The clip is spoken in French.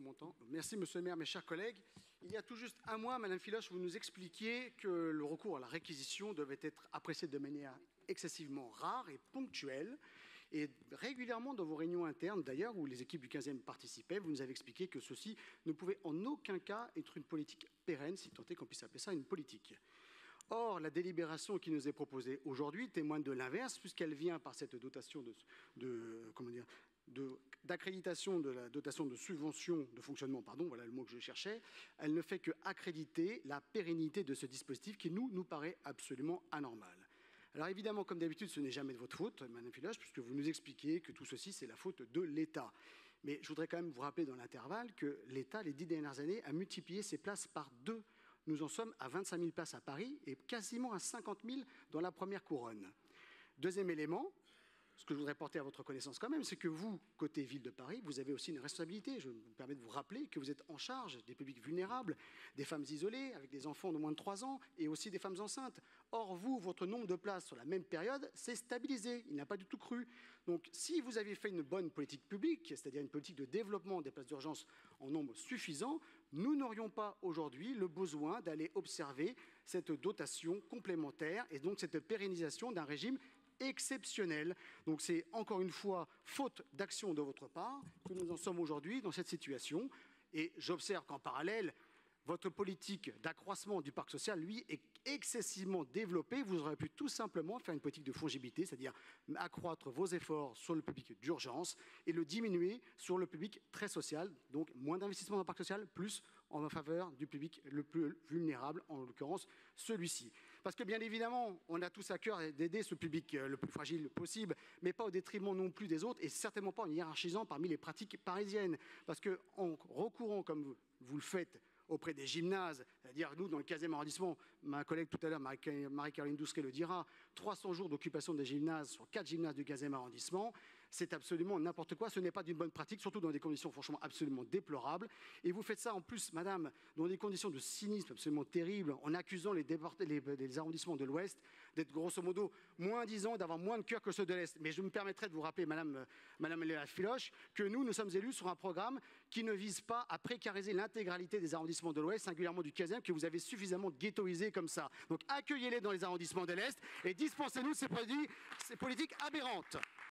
qu'on m'entend. Merci, monsieur le maire, mes chers collègues. Il y a tout juste un mois, madame Filoche, vous nous expliquiez que le recours à la réquisition devait être apprécié de manière excessivement rare et ponctuelle. Et régulièrement, dans vos réunions internes, d'ailleurs, où les équipes du 15e participaient, vous nous avez expliqué que ceci ne pouvait en aucun cas être une politique pérenne, si tant est qu'on puisse appeler ça une politique. Or, la délibération qui nous est proposée aujourd'hui témoigne de l'inverse, puisqu'elle vient par cette dotation d'accréditation de la dotation de subvention de fonctionnement, voilà le mot que je cherchais. Elle ne fait que accréditer la pérennité de ce dispositif qui nous paraît absolument anormal. Alors évidemment, comme d'habitude, ce n'est jamais de votre faute, madame Filoche, puisque vous nous expliquez que tout ceci, c'est la faute de l'État. Mais je voudrais quand même vous rappeler dans l'intervalle que l'État, les 10 dernières années, a multiplié ses places par 2. Nous en sommes à 25 000 places à Paris et quasiment à 50 000 dans la première couronne. Deuxième élément, ce que je voudrais porter à votre connaissance quand même, c'est que vous, côté ville de Paris, vous avez aussi une responsabilité. Je me permets de vous rappeler que vous êtes en charge des publics vulnérables, des femmes isolées avec des enfants de moins de 3 ans et aussi des femmes enceintes. Or, vous, votre nombre de places sur la même période s'est stabilisé. Il n'a pas du tout cru. Donc, si vous aviez fait une bonne politique publique, c'est-à-dire une politique de développement des places d'urgence en nombre suffisant, nous n'aurions pas aujourd'hui le besoin d'aller observer cette dotation complémentaire et donc cette pérennisation d'un régime exceptionnel. Donc c'est encore une fois faute d'action de votre part que nous en sommes aujourd'hui dans cette situation. Et j'observe qu'en parallèle, votre politique d'accroissement du parc social, lui, est excessivement développée. Vous aurez pu tout simplement faire une politique de fongibilité, c'est-à-dire accroître vos efforts sur le public d'urgence et le diminuer sur le public très social. Donc moins d'investissement dans le parc social, plus en faveur du public le plus vulnérable, en l'occurrence celui-ci. Parce que bien évidemment, on a tous à cœur d'aider ce public le plus fragile possible, mais pas au détriment non plus des autres et certainement pas en hiérarchisant parmi les pratiques parisiennes. Parce qu'en recourant, comme vous le faites, auprès des gymnases, c'est-à-dire nous, dans le 15e arrondissement, ma collègue tout à l'heure, Marie-Caroline Doucet le dira, 300 jours d'occupation des gymnases sur 4 gymnases du 15e arrondissement, c'est absolument n'importe quoi, ce n'est pas d'une bonne pratique, surtout dans des conditions franchement absolument déplorables. Et vous faites ça en plus, madame, dans des conditions de cynisme absolument terribles, en accusant les arrondissements de l'Ouest d'être grosso modo moins disants, d'avoir moins de cœur que ceux de l'Est. Mais je me permettrai de vous rappeler, madame Léa Filoche, que nous sommes élus sur un programme qui ne vise pas à précariser l'intégralité des arrondissements de l'Ouest, singulièrement du 15e, que vous avez suffisamment ghettoisé comme ça. Donc accueillez-les dans les arrondissements de l'Est et dispensez-nous ces politiques aberrantes.